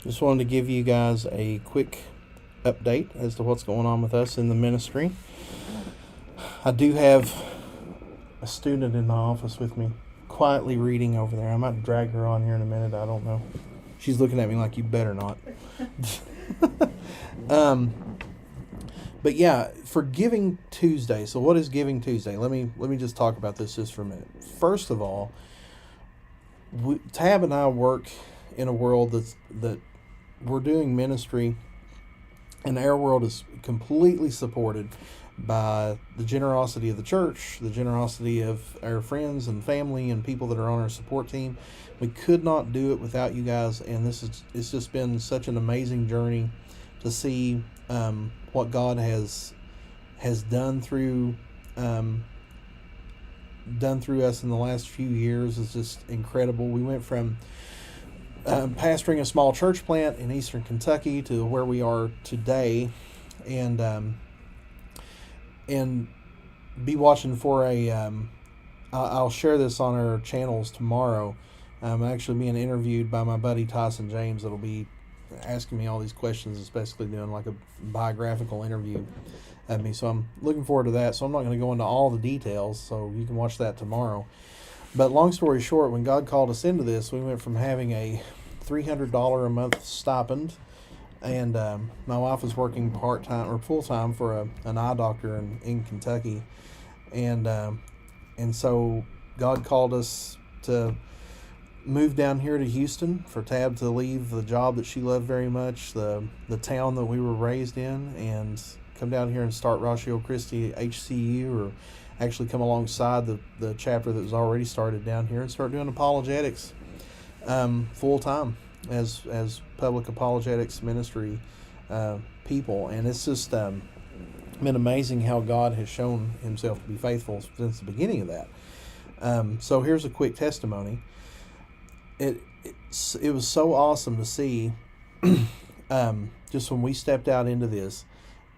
Just wanted to give you guys a quick update as to what's going on with us in the ministry. I do have a student in my office with me, quietly reading over there. I might drag her on here in a minute. I don't know. She's looking at me like, you better not. But yeah, for Giving Tuesday. So what is Giving Tuesday? Let me just talk about this just for a minute. First of all, Tab and I work in a world that we're doing ministry, and our world is completely supported by the generosity of the church, the generosity of our friends and family and people that are on our support team. We could not do it without you guys, and it's just been such an amazing journey to see what God has done through us in the last few years is just incredible. We went from pastoring a small church plant in eastern Kentucky to where we are today, and be watching for I'll share this on our channels tomorrow. I'm actually being interviewed by my buddy Tyson James that'll be asking me all these questions. It's basically doing like a biographical interview of me, so I'm looking forward to that. So I'm not going to go into all the details, so you can watch that tomorrow. But long story short, when God called us into this, we went from having a $300 a month stipend, and my wife was working part-time or full-time for an eye doctor in Kentucky, and so God called us to move down here to Houston, for Tab to leave the job that she loved very much, the town that we were raised in, and come down here and start Ratio Christi HCU, or actually come alongside the chapter that was already started down here and start doing apologetics full time as public apologetics ministry people. And it's just been amazing how God has shown himself to be faithful since the beginning of that. So here's a quick testimony. It was so awesome to see just when we stepped out into this.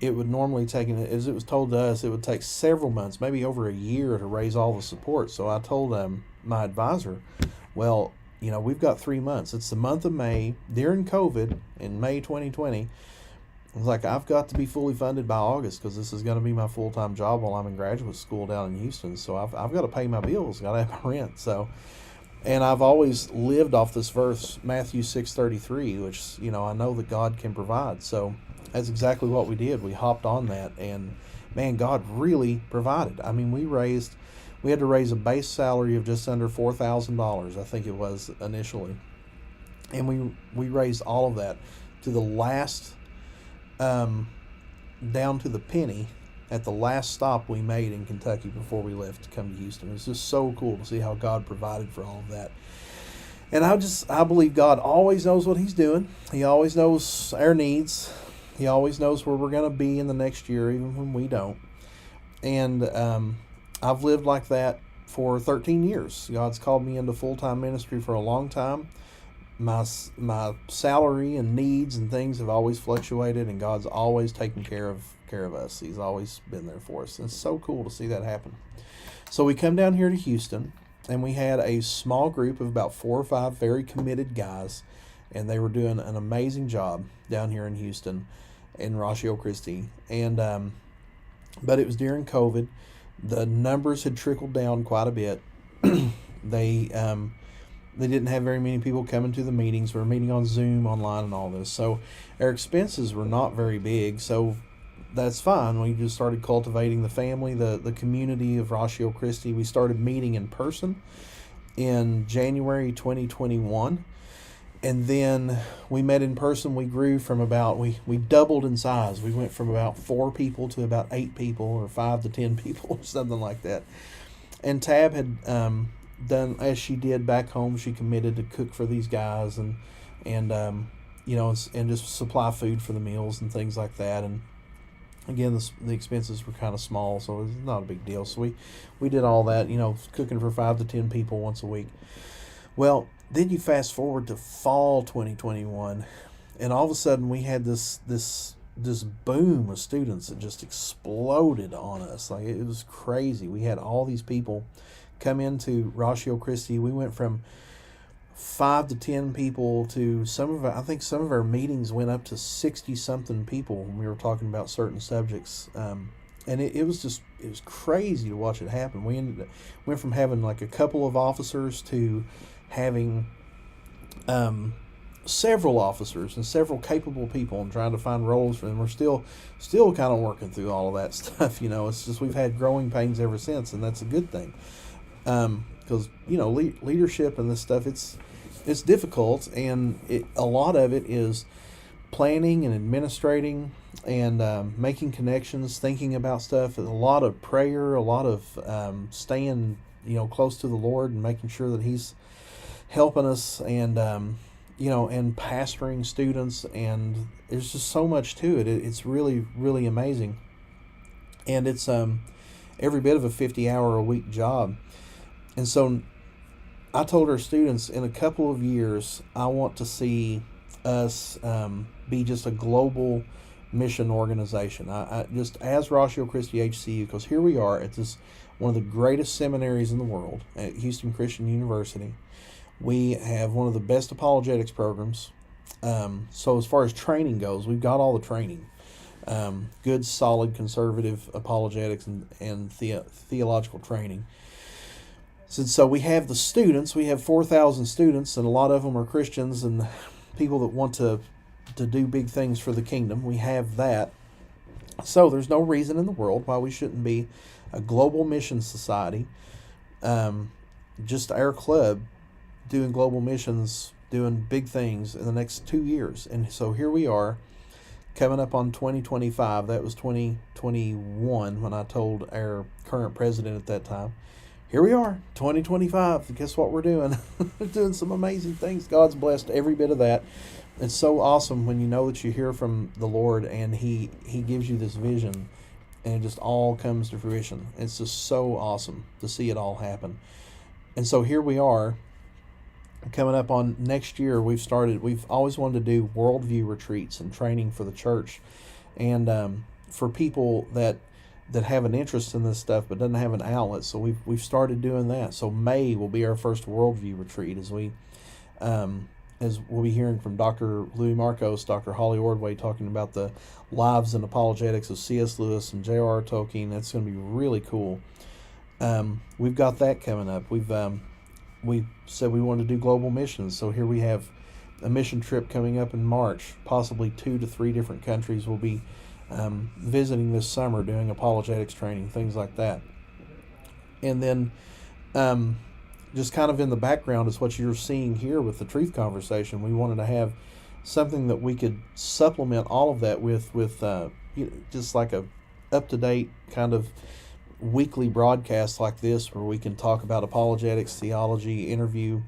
It would normally take, as it was told to us, it would take several months, maybe over a year, to raise all the support. So I told my advisor, well, we've got 3 months. It's the month of May, during COVID, in May 2020. I was like, I've got to be fully funded by August, because this is going to be my full-time job while I'm in graduate school down in Houston. So I've got to pay my bills, got to have my rent. So, and I've always lived off this verse, Matthew 6:33, which, I know that God can provide. So that's exactly what we did. We hopped on that, and man, God really provided. I mean, we had to raise a base salary of just under $4,000, I think it was initially, and we raised all of that to the last, down to the penny, at the last stop we made in Kentucky before we left to come to Houston. It was just so cool to see how God provided for all of that. And I believe God always knows what he's doing. He always knows our needs. He always knows where we're going to be in the next year, even when we don't. And I've lived like that for 13 years. God's called me into full-time ministry for a long time. My salary and needs and things have always fluctuated, and God's always taken care of us. He's always been there for us. And it's so cool to see that happen. So we come down here to Houston, and we had a small group of about 4 or 5 very committed guys, and they were doing an amazing job down here in Houston in Ratio Christi. And but it was during COVID. The numbers had trickled down quite a bit. They didn't have very many people coming to the meetings. We were meeting on Zoom, online, and all this. So our expenses were not very big. So that's fine. We just started cultivating the family, the community of Ratio Christi. We started meeting in person in January 2021. And then we met in person. We grew from we doubled in size. We went from about 4 people to about 8 people, or 5 to 10 people, or something like that. And Tab had done as she did back home. She committed to cook for these guys and just supply food for the meals and things like that. And Again, the expenses were kind of small, so it's not a big deal. So we did all that, cooking for 5 to 10 people once a week. Well, then you fast forward to fall 2021, and all of a sudden we had this boom of students that just exploded on us. Like, it was crazy. We had all these people come into Ratio Christi. We went from 5 to 10 people to I think some of our meetings went up to 60 something people when we were talking about certain subjects. And it was crazy to watch it happen. We went from having like a couple of officers to having several officers and several capable people, and trying to find roles for them. We're still kind of working through all of that stuff. It's just we've had growing pains ever since, and that's a good thing. Because leadership and this stuff, it's difficult, and a lot of it is planning and administrating and making connections, thinking about stuff. A lot of prayer, a lot of staying close to the Lord and making sure that He's helping us, and and pastoring students, and there's just so much to it. It's really, really amazing, and it's every bit of a 50-hour-a-week job. And so I told our students, in a couple of years, I want to see us be just a global mission organization. I just, as Ratio Christi HCU, because here we are at one of the greatest seminaries in the world, at Houston Christian University. We have one of the best apologetics programs. So as far as training goes, we've got all the training. Good, solid, conservative apologetics and theological training. So we have the students. We have 4,000 students, and a lot of them are Christians and people that want to do big things for the kingdom. We have that. So there's no reason in the world why we shouldn't be a global mission society. Just our club doing global missions, doing big things in the next 2 years. And so here we are, coming up on 2025. That was 2021 when I told our current president at that time. Here we are, 2025. Guess what we're doing? We're doing some amazing things. God's blessed every bit of that. It's so awesome when you know that you hear from the Lord and He gives you this vision, and it just all comes to fruition. It's just so awesome to see it all happen. And so here we are, coming up on next year. We've always wanted to do worldview retreats and training for the church, and for people that have an interest in this stuff but doesn't have an outlet. So we've started doing that. So May will be our first worldview retreat, as we'll be hearing from Dr. Louis Marcos, Dr. Holly Ordway, talking about the lives and apologetics of C.S. Lewis and J.R.R. Tolkien. That's going to be really cool. We've got that coming up. We said we wanted to do global missions, so here we have a mission trip coming up in March. Possibly 2 to 3 different countries will be visiting this summer, doing apologetics training, things like that. And then just kind of in the background is what you're seeing here with the Truth Conversation. We wanted to have something that we could supplement all of that with just like a up-to-date kind of weekly broadcast like this, where we can talk about apologetics, theology, interview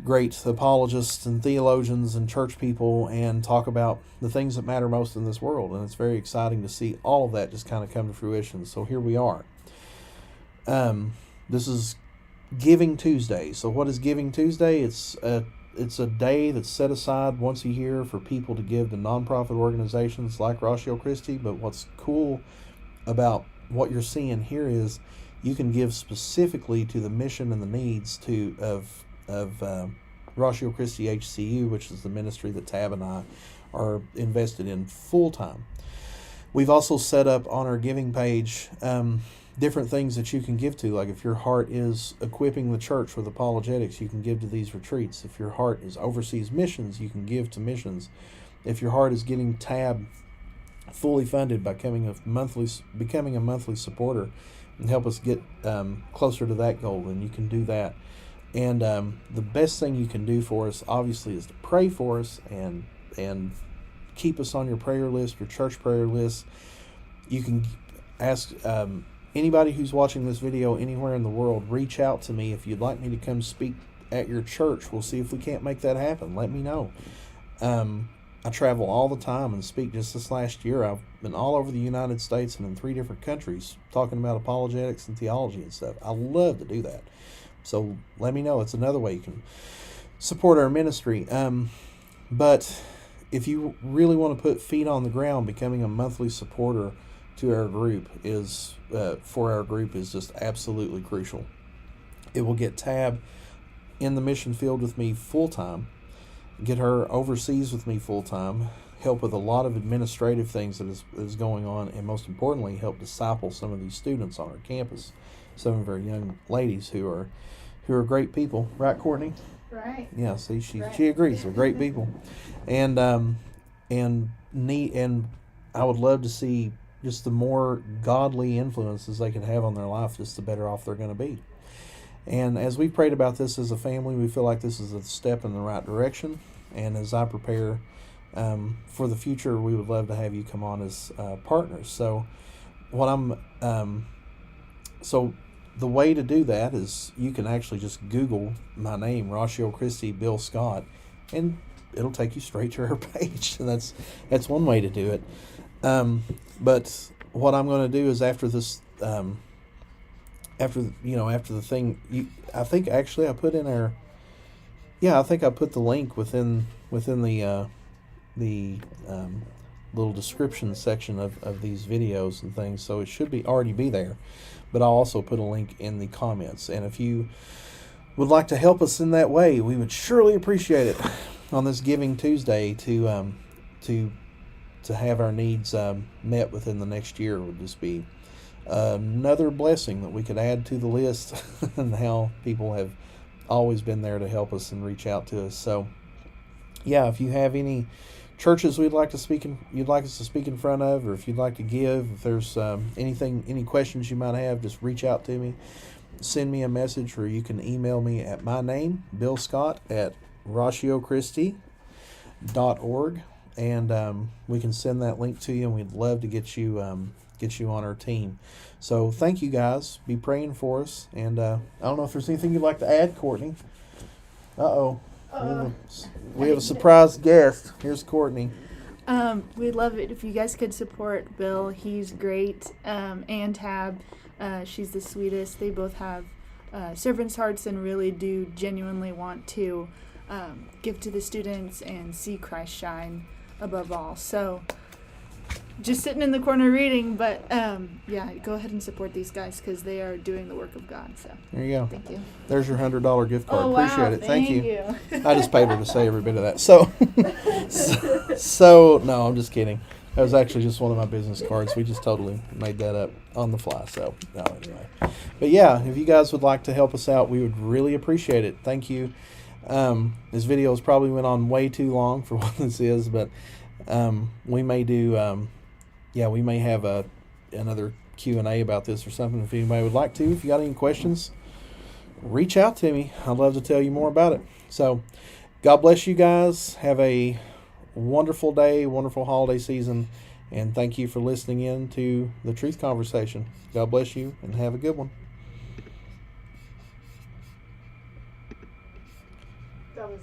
great apologists and theologians and church people, and talk about the things that matter most in this world. And it's very exciting to see all of that just kind of come to fruition. So here we are. This is Giving Tuesday. So what is Giving Tuesday? It's a day that's set aside once a year for people to give to nonprofit organizations like Ratio Christi. But what's cool about what you're seeing here is you can give specifically to the mission and the needs of Ratio Christi HCU, which is the ministry that Tab and I are invested in full time. We've also set up on our giving page different things that you can give to. Like if your heart is equipping the church with apologetics, you can give to these retreats. If your heart is overseas missions, you can give to missions. If your heart is getting Tab fully funded by becoming a monthly supporter and help us get closer to that goal, then you can do that. And the best thing you can do for us, obviously, is to pray for us and keep us on your prayer list, your church prayer list. You can ask anybody who's watching this video anywhere in the world, reach out to me if you'd like me to come speak at your church. We'll see if we can't make that happen. Let me know. I travel all the time and speak. Just this last year, I've been all over the United States and in 3 different countries talking about apologetics and theology and stuff. I love to do that. So let me know. It's another way you can support our ministry. But if you really want to put feet on the ground, becoming a monthly supporter to our group is just absolutely crucial. It will get Tab in the mission field with me full time, get her overseas with me full time, help with a lot of administrative things that is going on, and most importantly, help disciple some of these students on our campus, some of our young ladies who are great people, right, Courtney? Right. Yeah. See, she Right. she agrees. They're great people, and I would love to see just the more godly influences they can have on their life, just the better off they're going to be. And as we've prayed about this as a family, we feel like this is a step in the right direction. And as I prepare for the future, we would love to have you come on as partners. So, so the way to do that is you can actually just Google my name, Rachel Christie Bill Scott, and it'll take you straight to her page. And that's one way to do it. But what I'm going to do is after this. After the thing, I think actually I put in our, I think I put the link within the little description section of these videos and things, so it should already be there. But I'll also put a link in the comments, and if you would like to help us in that way, we would surely appreciate it on this Giving Tuesday to have our needs met within the next year. Would just be another blessing that we could add to the list, and how people have always been there to help us and reach out to us. So, if you have any churches you'd like us to speak in front of, or if you'd like to give, if there's any questions you might have, just reach out to me, send me a message, or you can email me at my name, Bill Scott, at RachioChristie.org, and we can send that link to you, and we'd love to get you on our team. So thank you guys. Be praying for us. And I don't know if there's anything you'd like to add, Courtney. We have a surprise guest. Here's Courtney. We'd love it if you guys could support Bill. He's great. And Tab, she's the sweetest. They both have servants' hearts and really do genuinely want to give to the students and see Christ shine above all. So just sitting in the corner reading, but go ahead and support these guys because they are doing the work of God. So there you go. Thank you. There's your $100 gift card. Oh, Appreciate wow, it. Thank you. I I just paid her to say every bit of that. So no, I'm just kidding. That was actually just one of my business cards. We just totally made that up on the fly. So no, anyway. But if you guys would like to help us out, we would really appreciate it. Thank you. This video has probably went on way too long for what this is, but we may do. We may have another Q&A about this or something if anybody would like to. If you got any questions, reach out to me. I'd love to tell you more about it. So, God bless you guys. Have a wonderful day, wonderful holiday season, and thank you for listening in to the Truth Conversation. God bless you, and have a good one. That was